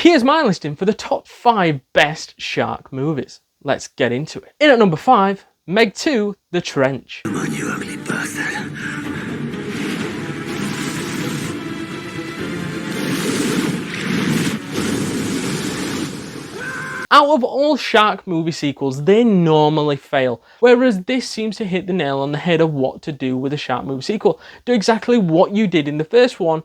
here's my listing for the top 5 best shark movies. Let's get into it. In at number 5, Meg 2, The Trench. Come on, you ugly bastard. Out of all shark movie sequels, they normally fail, whereas this seems to hit the nail on the head of what to do with a shark movie sequel. Do exactly what you did in the first one.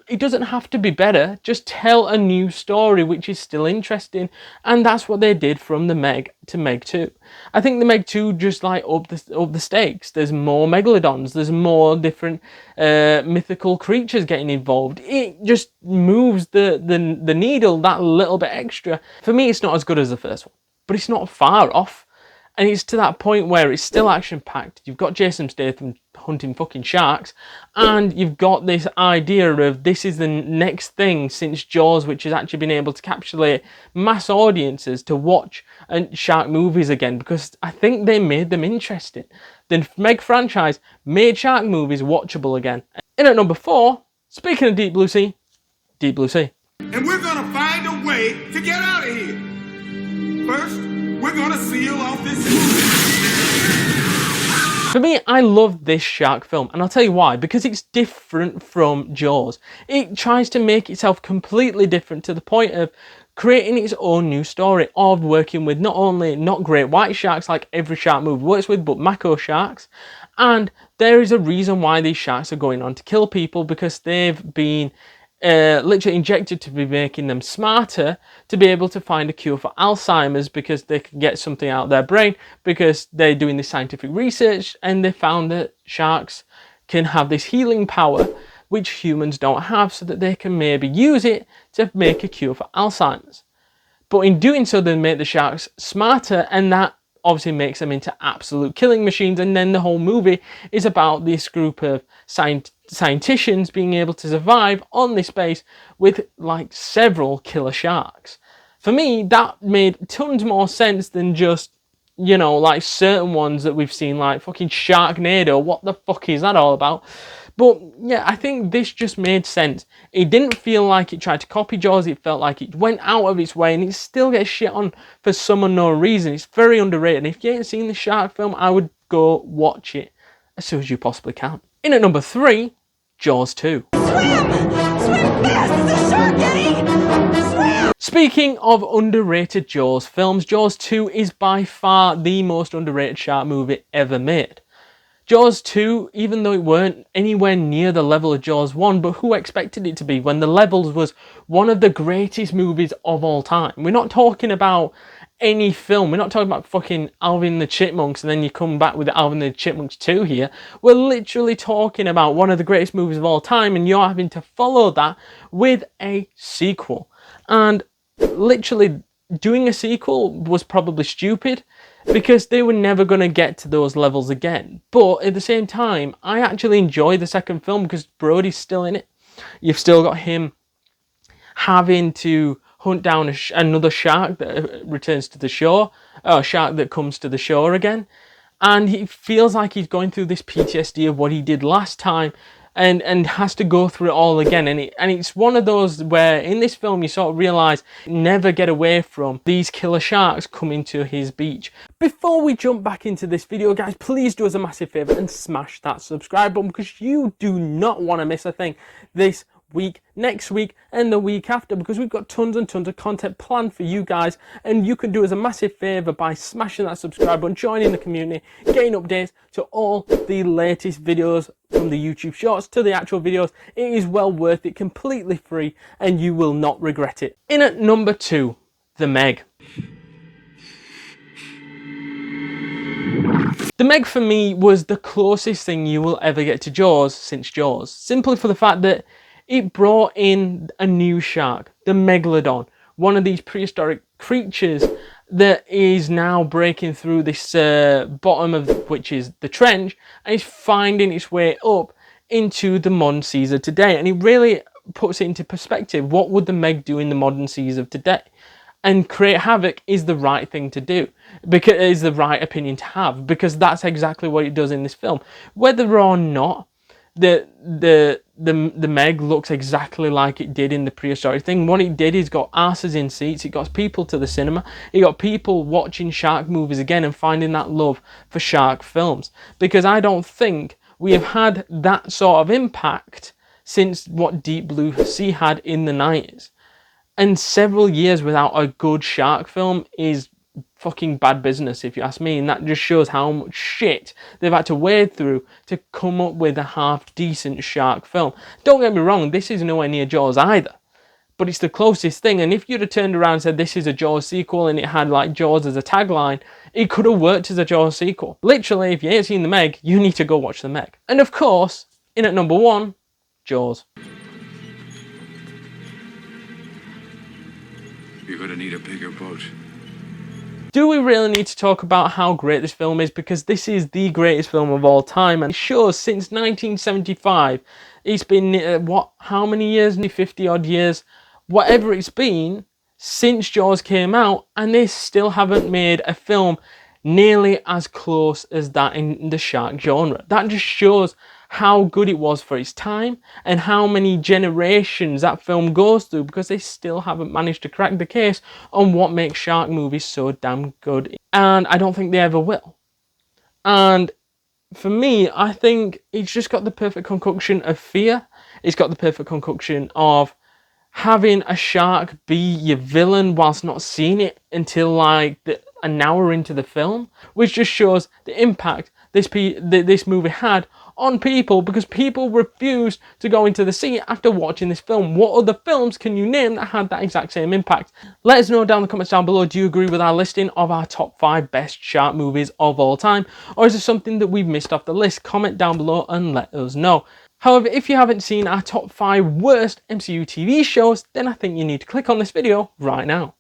It doesn't have to be better, just tell a new story which is still interesting, and that's what they did from the Meg to Meg 2. I think the Meg 2 just like up the stakes. There's more megalodons, there's more different mythical creatures getting involved. It just moves the needle that little bit extra. For me, it's not as good as the first one, but it's not far off. And it's to that point where it's still action-packed. You've got Jason Statham hunting fucking sharks, and you've got this idea of this is the next thing since Jaws, which has actually been able to capsulate mass audiences to watch shark movies again, because I think they made them interesting. The Meg franchise made shark movies watchable again. In at number 4, speaking of Deep Blue Sea, Deep Blue Sea. And we're gonna find a way to get out of here. First, we're gonna seal off this movie. For me, I love this shark film, and I'll tell you why. Because it's different from Jaws. It tries to make itself completely different to the point of creating its own new story of working with not only not great white sharks like every shark movie works with, but mako sharks. And there is a reason why these sharks are going on to kill people, because they've been literally injected to be making them smarter to be able to find a cure for Alzheimer's, because they can get something out of their brain, because they're doing this scientific research and they found that sharks can have this healing power which humans don't have, so that they can maybe use it to make a cure for Alzheimer's. But in doing so, they make the sharks smarter, and that obviously makes them into absolute killing machines. And then the whole movie is about this group of scientists being able to survive on this base with like several killer sharks. For me, that made tons more sense than just, you know, like certain ones that we've seen, like fucking Sharknado. What the fuck is that all about? But yeah, I think this just made sense. It didn't feel like it tried to copy Jaws. It felt like it went out of its way, and it still gets shit on for some unknown reason. It's very underrated. And if you ain't seen the shark film, I would go watch it as soon as you possibly can. In at number 3, Jaws 2. Swim! Swim fast! It's a shark, Eddie! Swim! Speaking of underrated Jaws films, Jaws 2 is by far the most underrated shark movie ever made. Jaws 2, even though it weren't anywhere near the level of Jaws 1, but who expected it to be when The Levels was one of the greatest movies of all time? We're not talking about any film. We're not talking about fucking Alvin and the Chipmunks and then you come back with Alvin and the Chipmunks 2 here. We're literally talking about one of the greatest movies of all time, and you're having to follow that with a sequel. And literally doing a sequel was probably stupid, because they were never going to get to those levels again. But at the same time, I actually enjoy the second film because Brody's still in it. You've still got him having to hunt down another shark that returns to the shore, or a shark that comes to the shore again. And he feels like he's going through this PTSD of what he did last time, and has to go through it all again. And it's one of those where in this film you sort of realise never get away from these killer sharks coming to his beach. Before we jump back into this video, guys, please do us a massive favour and smash that subscribe button, because you do not want to miss a thing this week, next week, and the week after, because we've got tons and tons of content planned for you guys. And you can do us a massive favour by smashing that subscribe button, joining the community, getting updates to all the latest videos, from the YouTube shorts to the actual videos. It is well worth it, completely free, and you will not regret it. In at number 2, The Meg. The Meg for me was the closest thing you will ever get to Jaws since Jaws, simply for the fact that it brought in a new shark, the Megalodon, one of these prehistoric creatures that is now breaking through this bottom of which is the trench, and is finding its way up into the modern seas of today. And it really puts it into perspective. What would the Meg do in the modern seas of today? And create havoc is the right thing to do, because it is the right opinion to have, because that's exactly what it does in this film. Whether or not the the Meg looks exactly like it did in the prehistoric thing. What it did is got asses in seats, it got people to the cinema, it got people watching shark movies again and finding that love for shark films. Because I don't think we have had that sort of impact since what Deep Blue Sea had in the 90s. And several years without a good shark film is fucking bad business, if you ask me, and that just shows how much shit they've had to wade through to come up with a half decent shark film. Don't get me wrong, this is nowhere near Jaws either, but it's the closest thing. And if you'd have turned around and said this is a Jaws sequel and it had like Jaws as a tagline, it could have worked as a Jaws sequel. Literally, if you ain't seen the Meg, you need to go watch the Meg. And of course, in at number 1, Jaws. You're gonna need a bigger boat. Do we really need to talk about how great this film is? Because this is the greatest film of all time, and it shows since 1975. It's been, how many years? 50 odd years. Whatever it's been since Jaws came out, and they still haven't made a film nearly as close as that in the shark genre. That just shows how good it was for its time and how many generations that film goes through, because they still haven't managed to crack the case on what makes shark movies so damn good. And I don't think they ever will. And for me, I think it's just got the perfect concoction of fear. It's got the perfect concoction of having a shark be your villain whilst not seeing it until like an hour into the film, which just shows the impact this movie had on people, because people refused to go into the sea after watching this film. What other films can you name that had that exact same impact? Let us know down in the comments down below, do you agree with our listing of our top 5 best shark movies of all time, or is there something that we've missed off the list? Comment down below and let us know. However, if you haven't seen our top 5 worst MCU TV shows, then I think you need to click on this video right now.